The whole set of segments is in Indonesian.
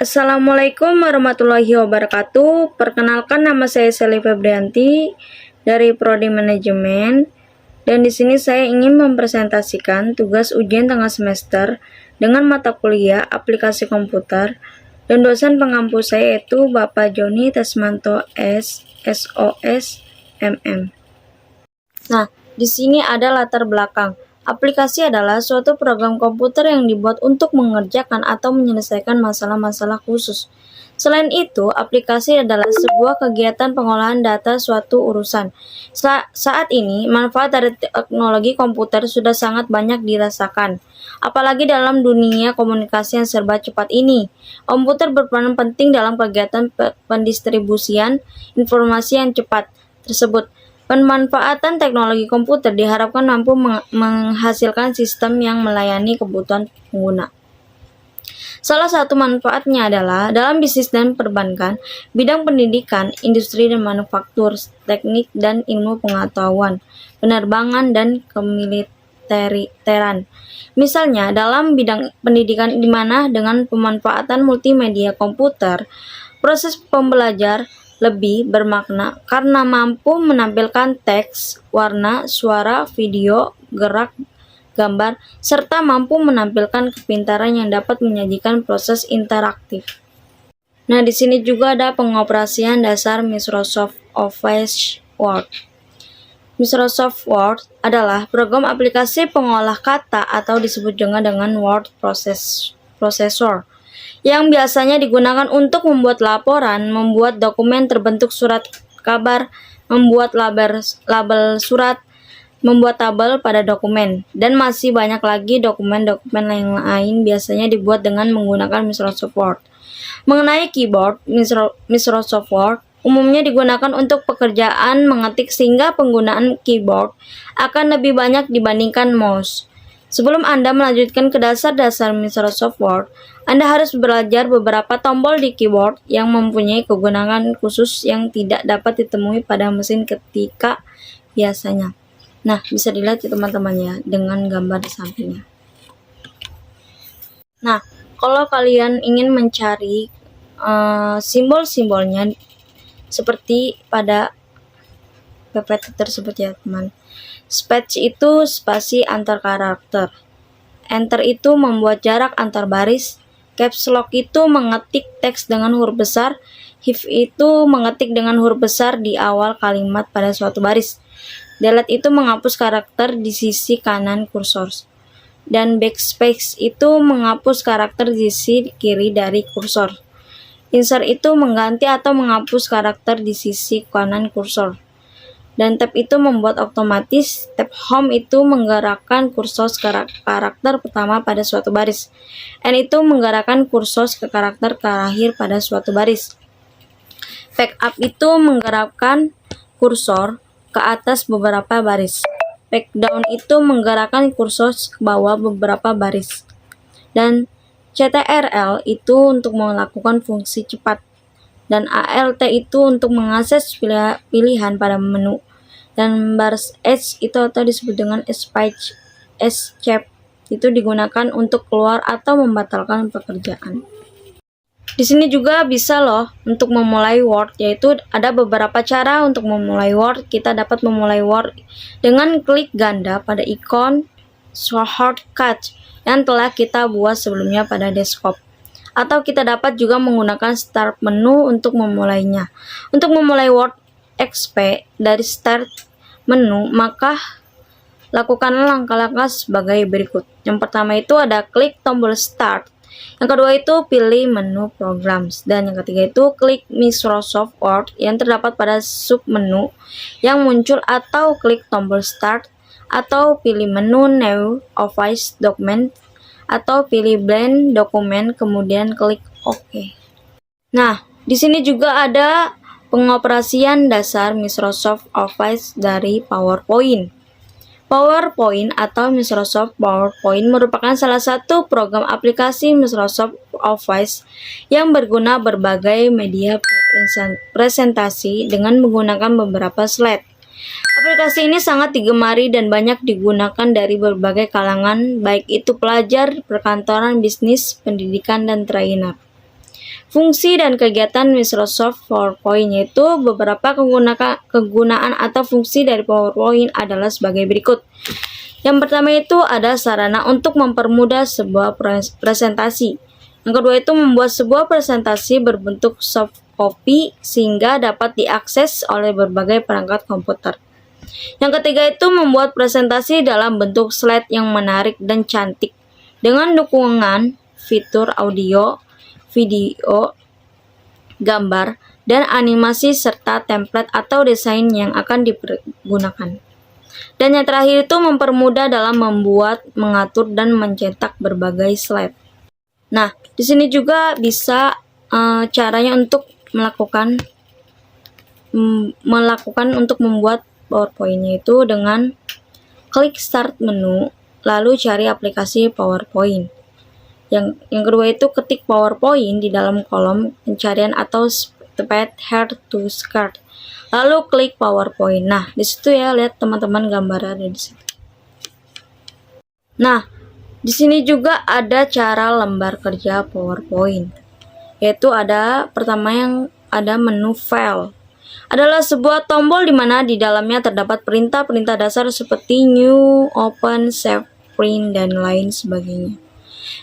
Assalamualaikum warahmatullahi wabarakatuh. Perkenalkan, nama saya Sally Febrianti dari Prodi Manajemen, dan di sini saya ingin mempresentasikan tugas ujian tengah semester dengan mata kuliah aplikasi komputer, dan dosen pengampu saya yaitu Bapak Joni Tesmanto SOS MM. Nah, di sini ada latar belakang. Aplikasi adalah suatu program komputer yang dibuat untuk mengerjakan atau menyelesaikan masalah-masalah khusus. Selain itu, aplikasi adalah sebuah kegiatan pengolahan data suatu urusan. Saat ini, manfaat dari teknologi komputer sudah sangat banyak dirasakan. Apalagi dalam dunia komunikasi yang serba cepat ini. Komputer berperan penting dalam kegiatan pendistribusian informasi yang cepat tersebut. Pemanfaatan teknologi komputer diharapkan mampu menghasilkan sistem yang melayani kebutuhan pengguna. Salah satu manfaatnya adalah dalam bisnis dan perbankan, bidang pendidikan, industri dan manufaktur, teknik dan ilmu pengetahuan, penerbangan dan kemiliteran. Misalnya, dalam bidang pendidikan di mana dengan pemanfaatan multimedia komputer, proses pembelajar lebih bermakna karena mampu menampilkan teks, warna, suara, video, gerak, gambar, serta mampu menampilkan kepintaran yang dapat menyajikan proses interaktif. Nah, di sini juga ada pengoperasian dasar Microsoft Office Word. Microsoft Word adalah program aplikasi pengolah kata atau disebut juga dengan word processor, yang biasanya digunakan untuk membuat laporan, membuat dokumen terbentuk surat kabar, membuat label surat, membuat tabel pada dokumen, dan masih banyak lagi dokumen-dokumen lain biasanya dibuat dengan menggunakan Microsoft Word. Mengenai keyboard, Microsoft Word umumnya digunakan untuk pekerjaan mengetik sehingga penggunaan keyboard akan lebih banyak dibandingkan mouse. Sebelum Anda melanjutkan ke dasar-dasar Microsoft Word, Anda harus belajar beberapa tombol di keyboard yang mempunyai kegunaan khusus yang tidak dapat ditemui pada mesin ketika biasanya. Nah, bisa dilihat ya teman-teman ya, dengan gambar di sampingnya. Nah, kalau kalian ingin mencari simbol-simbolnya seperti pada PPT tersebut ya teman. Space itu spasi antar karakter. Enter itu membuat jarak antar baris. Caps Lock itu mengetik teks dengan huruf besar. Shift itu mengetik dengan huruf besar di awal kalimat pada suatu baris. Delete itu menghapus karakter di sisi kanan kursor. Dan backspace itu menghapus karakter di sisi kiri dari kursor. Insert itu mengganti atau menghapus karakter di sisi kanan kursor. Dan tab itu membuat otomatis. Tab home itu menggerakkan kursor karakter pertama pada suatu baris. N itu menggerakkan kursor ke karakter terakhir pada suatu baris. Backup itu menggerakkan kursor ke atas beberapa baris. Backdown itu menggerakkan kursor ke bawah beberapa baris. Dan CTRL itu untuk melakukan fungsi cepat. Dan ALT itu untuk mengakses pilihan pada menu. Dan baris H itu atau disebut dengan escape itu digunakan untuk keluar atau membatalkan pekerjaan. Di sini juga bisa loh untuk memulai Word, yaitu ada beberapa cara untuk memulai Word. Kita dapat memulai Word dengan klik ganda pada ikon shortcut yang telah kita buat sebelumnya pada desktop. Atau kita dapat juga menggunakan start menu untuk memulainya. Untuk memulai Word XP dari start menu, maka lakukanlah langkah-langkah sebagai berikut. Yang pertama itu ada klik tombol start. Yang kedua itu pilih menu programs. Dan yang ketiga itu klik Microsoft Word yang terdapat pada submenu yang muncul, atau klik tombol start, atau pilih menu New Office Document, atau pilih blend dokumen, kemudian klik OK. Nah, di sini juga ada pengoperasian dasar Microsoft Office dari PowerPoint. PowerPoint atau Microsoft PowerPoint merupakan salah satu program aplikasi Microsoft Office yang berguna berbagai media presentasi dengan menggunakan beberapa slide. Aplikasi ini sangat digemari dan banyak digunakan dari berbagai kalangan, baik itu pelajar, perkantoran, bisnis, pendidikan, dan trainer. Fungsi dan kegiatan Microsoft PowerPoint, yaitu beberapa kegunaan atau fungsi dari PowerPoint adalah sebagai berikut. Yang pertama itu ada sarana untuk mempermudah sebuah presentasi. Yang kedua itu membuat sebuah presentasi berbentuk soft copy sehingga dapat diakses oleh berbagai perangkat komputer. Yang ketiga itu membuat presentasi dalam bentuk slide yang menarik dan cantik dengan dukungan fitur audio, video, gambar, dan animasi serta template atau desain yang akan digunakan. Dan yang terakhir itu mempermudah dalam membuat, mengatur, dan mencetak berbagai slide. Nah, di sini juga bisa caranya untuk melakukan untuk membuat PowerPoint, yaitu dengan klik start menu, lalu cari aplikasi PowerPoint. Yang kedua itu ketik PowerPoint di dalam kolom pencarian atau Pad Here to Start. Lalu klik PowerPoint. Nah, di situ ya, lihat teman-teman gambar ada di situ. Nah, di sini juga ada cara lembar kerja PowerPoint. Yaitu ada pertama yang ada menu File. Adalah sebuah tombol di mana di dalamnya terdapat perintah-perintah dasar seperti New, Open, Save, Print, dan lain sebagainya.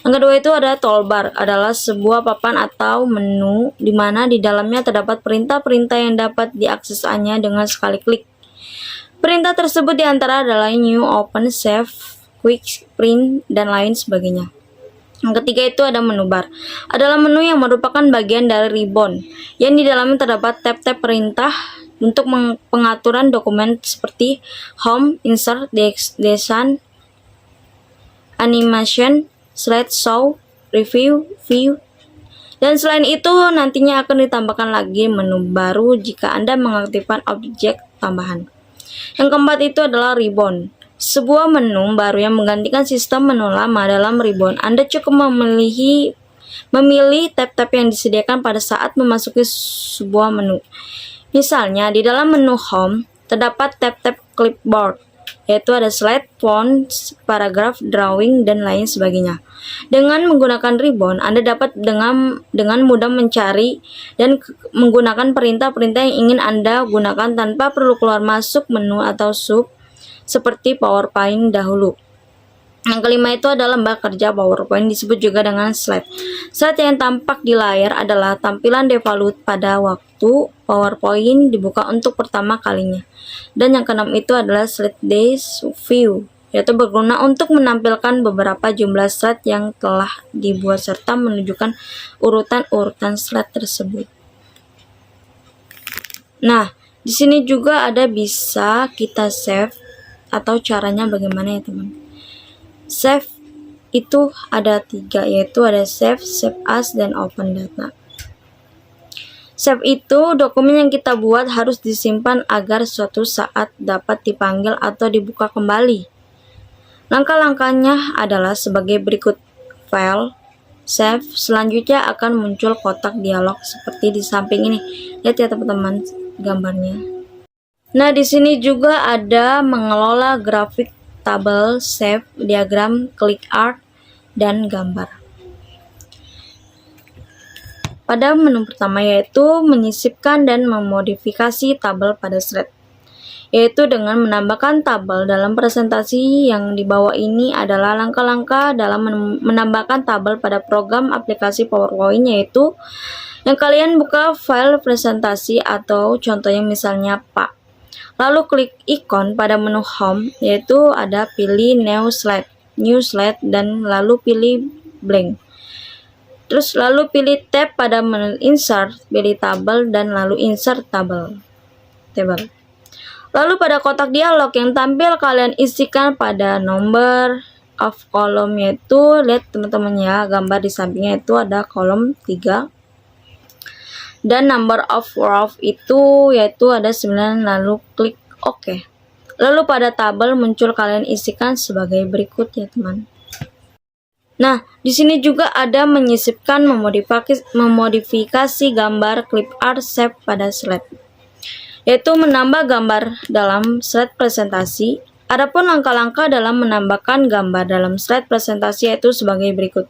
Yang kedua itu ada toolbar, adalah sebuah papan atau menu di mana di dalamnya terdapat perintah-perintah yang dapat diakses hanya dengan sekali klik. Perintah tersebut diantara adalah New, Open, Save, Quick, Print, dan lain sebagainya. Yang ketiga itu ada menu bar, adalah menu yang merupakan bagian dari ribbon, yang di dalamnya terdapat tab-tab perintah untuk pengaturan dokumen seperti Home, Insert, Design, Animation, Slide Show, Review, View. Dan selain itu nantinya akan ditambahkan lagi menu baru jika Anda mengaktifkan objek tambahan. Yang keempat itu adalah ribbon, sebuah menu baru yang menggantikan sistem menu lama. Dalam ribbon, Anda cukup memilih tab-tab yang disediakan pada saat memasuki sebuah menu. Misalnya, di dalam menu Home, terdapat tab-tab clipboard, yaitu ada slide, fonts, paragraf, drawing, dan lain sebagainya. Dengan menggunakan ribbon, Anda dapat dengan mudah mencari dan menggunakan perintah-perintah yang ingin Anda gunakan tanpa perlu keluar masuk menu atau sub seperti PowerPoint dahulu. Yang kelima itu adalah lembar kerja PowerPoint, disebut juga dengan slide. Slide yang tampak di layar adalah tampilan default pada waktu PowerPoint dibuka untuk pertama kalinya. Dan yang keenam itu adalah slide days view, yaitu berguna untuk menampilkan beberapa jumlah slide yang telah dibuat serta menunjukkan urutan-urutan slide tersebut. Nah, di sini juga ada bisa kita save atau caranya bagaimana ya teman. Save itu ada 3, yaitu ada save, save as, dan open data. Save itu dokumen yang kita buat harus disimpan agar suatu saat dapat dipanggil atau dibuka kembali. Langkah-langkahnya adalah sebagai berikut. File, save, selanjutnya akan muncul kotak dialog seperti di samping ini. Lihat ya teman-teman gambarnya. Nah, di sini juga ada mengelola grafik, tabel, save, diagram, klik art, dan gambar. Pada menu pertama yaitu menyisipkan dan memodifikasi tabel pada slide, yaitu dengan menambahkan tabel dalam presentasi. Yang di bawah ini adalah langkah-langkah dalam menambahkan tabel pada program aplikasi PowerPoint, yaitu yang kalian buka file presentasi atau contohnya misalnya Pak. Lalu klik ikon pada menu Home, yaitu ada pilih New Slide, dan lalu pilih Blank. Terus lalu pilih tab pada menu Insert, pilih Tabel, dan lalu Insert Table. Lalu pada kotak dialog yang tampil kalian isikan pada number of column, yaitu lihat teman-teman ya, gambar di sampingnya itu ada kolom 3. Dan number of rows itu yaitu ada 9, lalu klik OK. Lalu pada tabel muncul kalian isikan sebagai berikut ya teman. Nah, di sini juga ada menyisipkan, memodifikasi gambar, clip art, save pada slide, yaitu menambah gambar dalam slide presentasi. Adapun langkah-langkah dalam menambahkan gambar dalam slide presentasi yaitu sebagai berikut.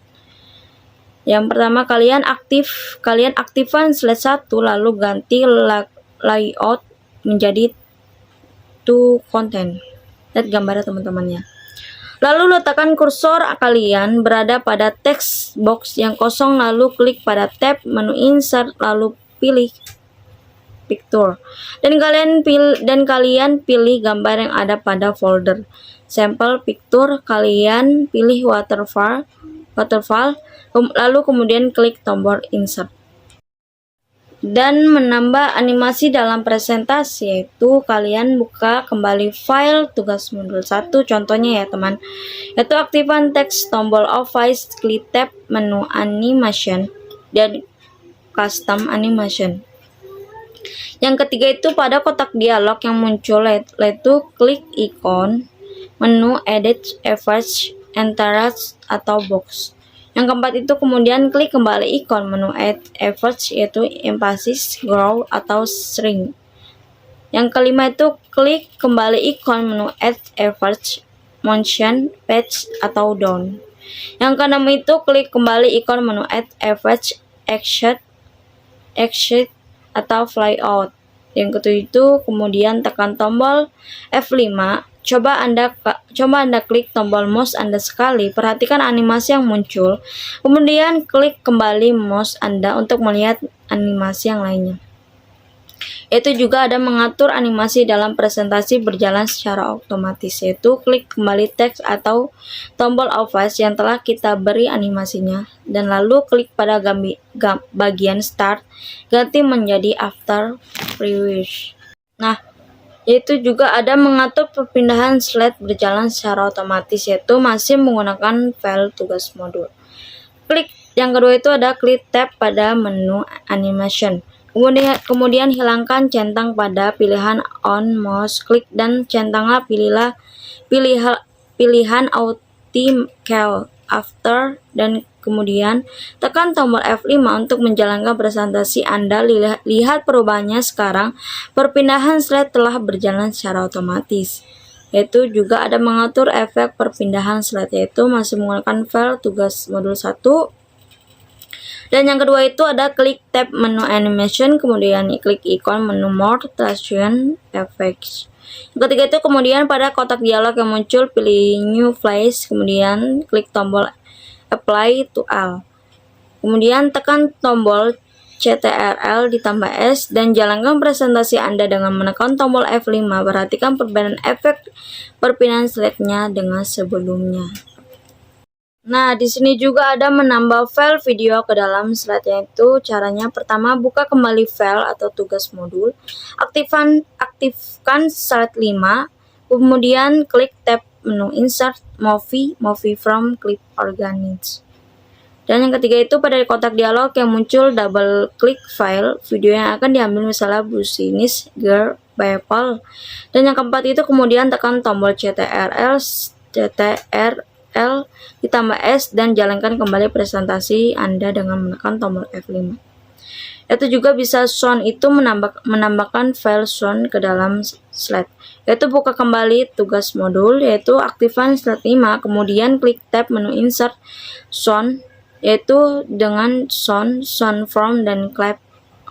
Yang pertama, kalian aktifkan slide 1 lalu ganti layout menjadi to content. Lihat gambarnya teman-temannya. Lalu letakkan kursor kalian berada pada text box yang kosong, lalu klik pada tab menu insert lalu pilih picture. Dan kalian pilih gambar yang ada pada folder sampel picture. Kalian pilih waterfall, lalu kemudian klik tombol insert. Dan menambah animasi dalam presentasi, yaitu kalian buka kembali file tugas modul 1, contohnya ya teman, yaitu aktifkan teks tombol office, klik tab menu animation dan custom animation. Yang ketiga itu pada kotak dialog yang muncul, yaitu klik ikon menu edit effects, entrance atau box. Yang keempat itu kemudian klik kembali ikon menu add efforts, yaitu emphasis, grow atau shrink. Yang kelima itu klik kembali ikon menu add efforts, motion, patch atau down. Yang keenam itu klik kembali ikon menu add efforts, exit atau fly out. Yang ketujuh itu kemudian tekan tombol F5. Coba Anda klik tombol mouse Anda sekali, perhatikan animasi yang muncul, kemudian klik kembali mouse Anda untuk melihat animasi yang lainnya. Itu juga ada mengatur animasi dalam presentasi berjalan secara otomatis, yaitu klik kembali teks atau tombol office yang telah kita beri animasinya, dan lalu klik pada bagian start, ganti menjadi after preview. Nah, yaitu juga ada mengatur perpindahan slide berjalan secara otomatis, yaitu masih menggunakan file tugas modul. Yang kedua itu ada klik tab pada menu animation. Kemudian hilangkan centang pada pilihan on mouse klik dan centanglah pilihan auto after, dan kemudian tekan tombol F5 untuk menjalankan presentasi Anda. Lihat perubahannya sekarang, perpindahan slide telah berjalan secara otomatis. Yaitu juga ada mengatur efek perpindahan slide, yaitu masih menggunakan file tugas modul 1. Dan yang kedua itu ada klik tab menu animation, kemudian klik ikon menu more transition effects. Yang ketiga itu kemudian pada kotak dialog yang muncul, pilih new place, kemudian klik tombol apply to all. Kemudian tekan tombol CTRL ditambah S dan jalankan presentasi Anda dengan menekan tombol F5. Perhatikan perbedaan efek perpindahan slide-nya dengan sebelumnya. Nah, di sini juga ada menambah file video ke dalam slide, yaitu caranya pertama, buka kembali file atau tugas modul, aktifkan slide 5, kemudian klik tab menu insert movie from clip organize. Dan yang ketiga itu pada kotak dialog yang muncul, double klik file video yang akan diambil, misalnya business girl people. Dan yang keempat itu kemudian tekan tombol CTRL ditambah S dan jalankan kembali presentasi Anda dengan menekan tombol F5. Itu juga bisa sound, itu menambahkan file sound ke dalam slide. Yaitu buka kembali tugas modul, yaitu aktifkan slide 5, kemudian klik tab menu insert sound, yaitu dengan sound from dan clap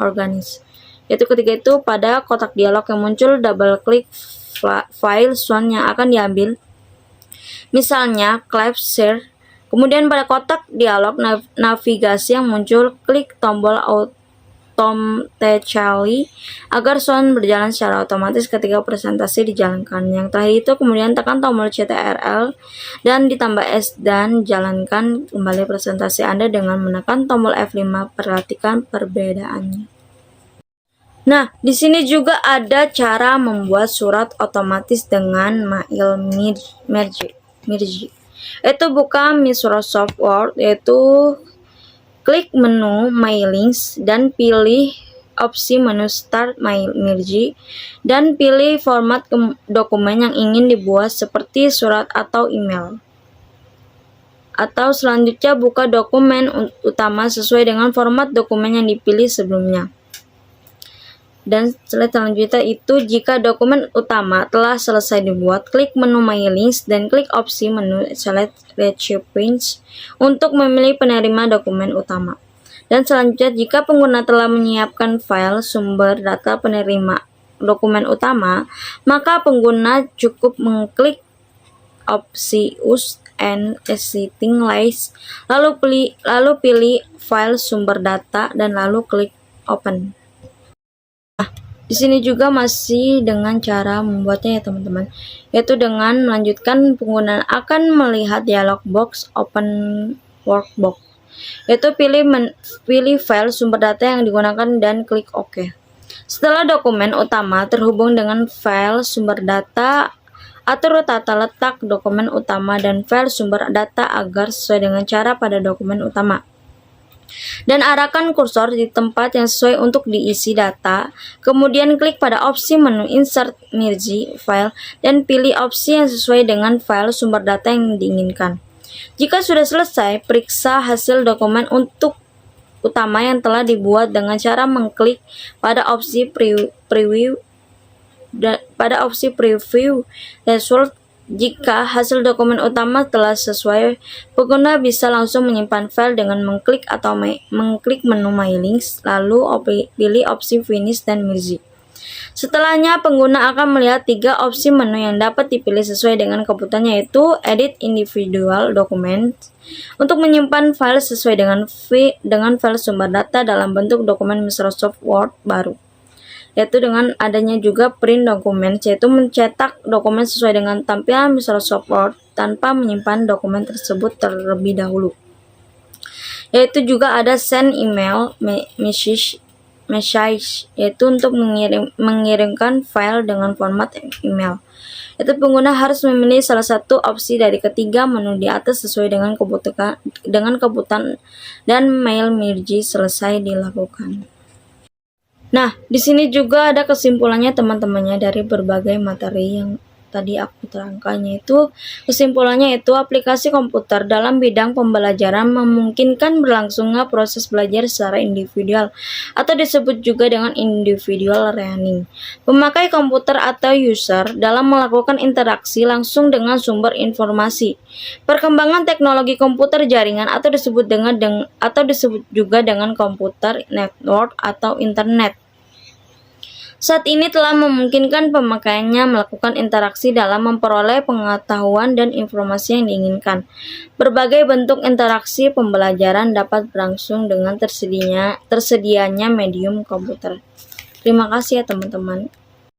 organize. Yaitu ketiga itu pada kotak dialog yang muncul, double klik file sound yang akan diambil, misalnya clap share. Kemudian pada kotak dialog navigasi yang muncul, klik tombol automatically agar sound berjalan secara otomatis ketika presentasi dijalankan. Yang terakhir itu kemudian tekan tombol CTRL dan ditambah S dan jalankan kembali presentasi Anda dengan menekan tombol F5. Perhatikan perbedaannya. Nah, di sini juga ada cara membuat surat otomatis dengan Mail Merge. Itu buka Microsoft Word, yaitu klik menu Mailings dan pilih opsi menu Start Merge dan pilih format dokumen yang ingin dibuat seperti surat atau email. Atau selanjutnya buka dokumen utama sesuai dengan format dokumen yang dipilih sebelumnya. Dan selanjutnya itu jika dokumen utama telah selesai dibuat, klik menu My Links dan klik opsi menu Select Recipients untuk memilih penerima dokumen utama. Dan selanjutnya jika pengguna telah menyiapkan file sumber data penerima dokumen utama, maka pengguna cukup mengklik opsi Use and Existing List, lalu pilih file sumber data dan lalu klik Open. Di sini juga masih dengan cara membuatnya ya teman-teman, yaitu dengan melanjutkan penggunaan akan melihat dialog box Open Workbook, yaitu pilih file sumber data yang digunakan dan klik OK. Setelah dokumen utama terhubung dengan file sumber data, atur tata letak dokumen utama dan file sumber data agar sesuai dengan cara pada dokumen utama. Dan arahkan kursor di tempat yang sesuai untuk diisi data, kemudian klik pada opsi menu Insert Merge File dan pilih opsi yang sesuai dengan file sumber data yang diinginkan. Jika sudah selesai, periksa hasil dokumen untuk utama yang telah dibuat dengan cara mengklik pada opsi Preview Result. Jika hasil dokumen utama telah sesuai, pengguna bisa langsung menyimpan file dengan mengklik menu My Links, lalu pilih opsi Finish dan Merge. Setelahnya, pengguna akan melihat 3 opsi menu yang dapat dipilih sesuai dengan kebutuhannya, yaitu Edit Individual Documents untuk menyimpan file sesuai dengan file sumber data dalam bentuk dokumen Microsoft Word baru, yaitu dengan adanya juga Print Documents, yaitu mencetak dokumen sesuai dengan tampilan Microsoft Word tanpa menyimpan dokumen tersebut terlebih dahulu. Yaitu juga ada Send Email Message, yaitu untuk mengirimkan file dengan format email. Itu pengguna harus memilih salah satu opsi dari ketiga menu di atas sesuai dengan kebutuhan dan mail merge selesai dilakukan. Nah, di sini juga ada kesimpulannya teman-temannya dari berbagai materi yang tadi aku terangkan, yaitu kesimpulannya itu aplikasi komputer dalam bidang pembelajaran memungkinkan berlangsungnya proses belajar secara individual atau disebut juga dengan individual learning. Pemakai komputer atau user dalam melakukan interaksi langsung dengan sumber informasi. Perkembangan teknologi komputer jaringan atau disebut juga dengan komputer network atau internet saat ini telah memungkinkan pemakaiannya melakukan interaksi dalam memperoleh pengetahuan dan informasi yang diinginkan. Berbagai bentuk interaksi pembelajaran dapat berlangsung dengan tersedianya medium komputer. Terima kasih ya teman-teman.